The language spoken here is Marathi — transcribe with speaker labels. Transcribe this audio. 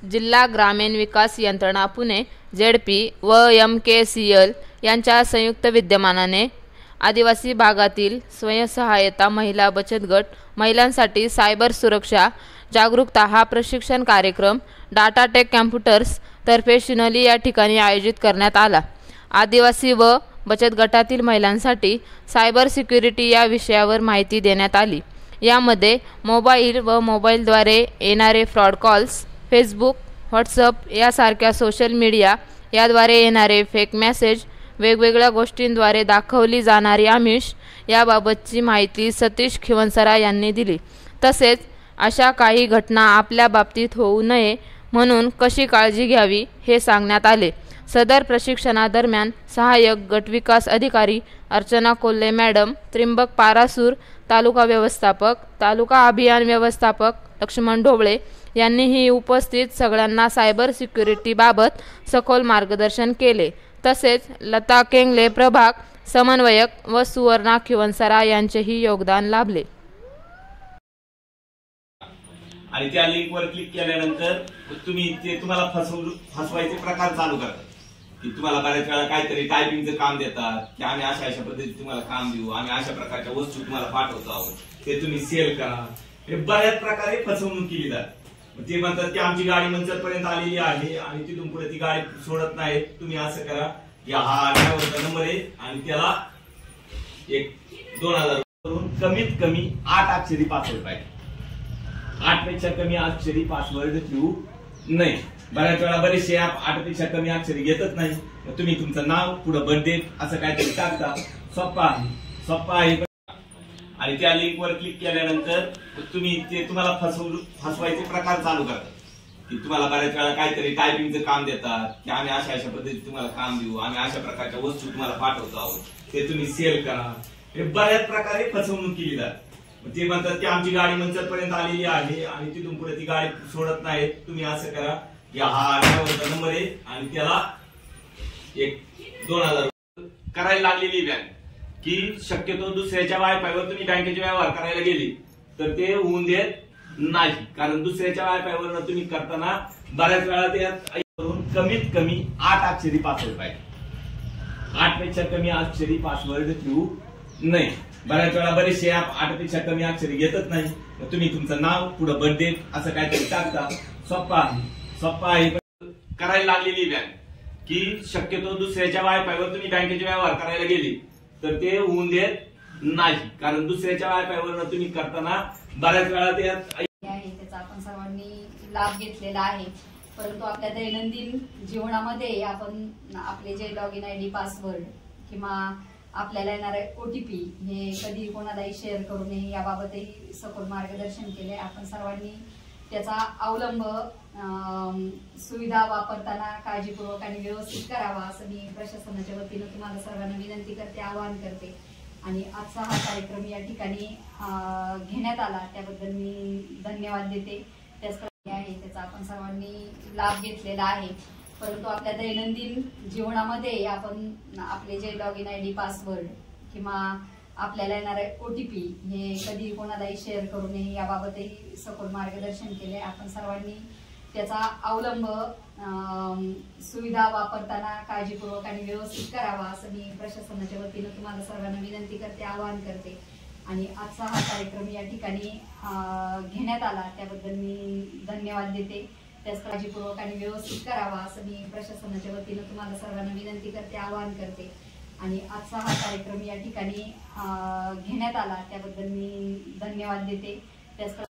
Speaker 1: जिल्हा ग्रामीण विकास यंत्रणा पुणे जेडपी व MKCL यांच्या संयुक्त विद्यमानाने आदिवासी भागातील स्वयंसहायता महिला बचत गट महिलांसाठी सायबर सुरक्षा जागरूकता हा प्रशिक्षण कार्यक्रम डाटाटेक कॉम्प्युटर्स तर्फे शिनोली या ठिकाणी आयोजित करण्यात आला। आदिवासी व बचत गटातील महिलांसाठी सायबर सिक्युरिटी या विषयावर माहिती देण्यात आली। यामध्ये मोबाईल व मोबाईलद्वारे येणारे फ्रॉड कॉल्स, फेसबुक, व्हॉट्सअप यासारख्या सोशल मीडिया याद्वारे येणारे फेक मेसेज, वेगवेगळ्या गोष्टींद्वारे दाखवली जाणारी आमिष याबाबतची माहिती सतीश खिवसरा यांनी दिली। तसेच अशा काही घटना आपल्या बाबतीत होऊ नये म्हणून कशी काळजी घ्यावी हे सांगण्यात आले। सदर प्रशिक्षणादरम्यान सहाय्यक गटविकास अधिकारी अर्चना कोल्हे मॅडम, त्रिंबक पारासूर तालुका व्यवस्थापक, तालुका अभियान व्यवस्थापक लक्ष्मण ढोबळे यांनीही उपस्थित सगळ्यांना सायबर सिक्युरिटी बाबत सखोल मार्गदर्शन केले। तसेच लता केंगले प्रभाग समन्वयक व सुवर्णा खिवसरा यांचेही योगदान लाभले।
Speaker 2: आणि त्या लिंकवर क्लिक केल्यानंतर तुम्हाला फसवायचे प्रकार चालू करतात की तुम्हाला बऱ्याच वेळा काहीतरी टायपिंगचं काम देतात की आम्ही अशा पद्धतीने तुम्हाला काम देऊ, आम्ही अशा प्रकारच्या वस्तू तुम्हाला पाठवतो आहोत, ते तुम्ही सेल करा। हे बऱ्याच प्रकारे फसवणूक केली जाते। ते म्हणतात की आमची गाडी मंचरपर्यंत आलेली आहे आणि तिथून पुढे ती गाडी सोडत नाही, तुम्ही असं करा की हा ड्रायव्हरचा नंबर आहे आणि त्याला 2000 करून कमीत कमी 8 अक्षरी पासवर्ड पाहिजे। 8 पेक्षा कमी अक्षरी पासवर्ड ठेवू नये। बऱ्याच वेळा बरेचसे ऍप 8 पेक्षा कमी अक्षरी घेतच नाही, तुम्ही तुमचं नाव पुढे बर्थडे असं काहीतरी टाकता, सोप्पा आहे। आणि त्या लिंकवर क्लिक केल्यानंतर तुम्हाला फसवायचे प्रकार चालू करतात की तुम्हाला बऱ्याच वेळा काहीतरी टायपिंगचं काम देतात की आम्ही अशा पद्धतीने तुम्हाला काम देऊ, आम्ही अशा प्रकारच्या वस्तू तुम्हाला पाठवतो आहोत, ते तुम्ही सेल करा। हे बऱ्याच प्रकारे फसवणूक केली जाते। ते म्हणतात की आमची गाडी मंचरपर्यंत आलेली आहे आणि तिथून पुढे ती गाडी सोडत नाही, तुम्ही असं करा की हा ड्रायव्हरचा नंबर आहे आणि त्याला 2000 करायला लागलेली बँक की शक्यतो दुसऱ्याच्या वायफायवर तुम्ही बँकेचे व्यवहार करायला गेली तर ते होऊन देत नाही, कारण दुसऱ्याच्या वायफायवर तुम्ही करताना बऱ्याच वेळा ते कमीत कमी 8 अक्षरी पासवर्ड पाहिजे। 8 पेक्षा कमी अक्षरी पासवर्ड ठेवू नये। बऱ्याच वेळा बरेचसे ऍप 8 पेक्षा कमी अक्षरी घेतच नाही, तुम्ही तुमचं नाव पुढे बर्थडे असं काहीतरी टाकता, सोप्पा आहे। करायला लागलेली बँक की शक्यतो दुसऱ्याच्या वायफायवर तुम्ही बँकेचे व्यवहार करायला गेली तर ते होऊन देत नाही, कारण दुसऱ्याच्या वायफायवर तुम्ही करताना बऱ्याच वेळा ते
Speaker 3: त्याचा आपण सर्वांनी लाभ घेतलेला आहे। परंतु आपल्या दैनंदिन जीवनामध्ये आपण आपले जे लॉग इन ID पासवर्ड किंवा आपल्याला येणारे OTP हे कधी कोणालाही शेअर करू नये याबाबतही सखोल मार्गदर्शन केले। आपण सर्वांनी त्याचा अवलंब सुविधा वापरताना काळजीपूर्वक आणि व्यवस्थित करावा असं मी प्रशासनाच्या वतीने तुम्हाला सर्वांना विनंती करते, आवाहन करते। आणि आजचा हा कार्यक्रम या ठिकाणी घेण्यात आला त्याबद्दल मी धन्यवाद देते। त्याचा आपण सर्वांनी लाभ घेतलेला आहे। परंतु आपल्या दैनंदिन जीवनामध्ये आपण आपले जे लॉग इन ID पासवर्ड किंवा आपल्याला येणारे OTP हे कधी कोणालाही शेअर करू नये याबाबतही सखोल मार्गदर्शन केले। आपण सर्वांनी त्याचा अवलंब सुविधा वापरताना काळजीपूर्वक आणि व्यवस्थित करावा असं मी प्रशासनाच्या वतीने तुम्हाला सर्वांना विनंती करते, आवाहन करते। आणि आजचा हा कार्यक्रम या ठिकाणी घेण्यात आला त्याबद्दल मी धन्यवाद देते। त्याच काळजीपूर्वक आणि व्यवस्थित करावा असं मी प्रशासनाच्या वतीने तुम्हाला सर्वांना विनंती करते, आवाहन करते। आणि आजचा हा कार्यक्रम या ठिकाणी घेण्यात आला त्याबद्दल मी धन्यवाद देते। त्याच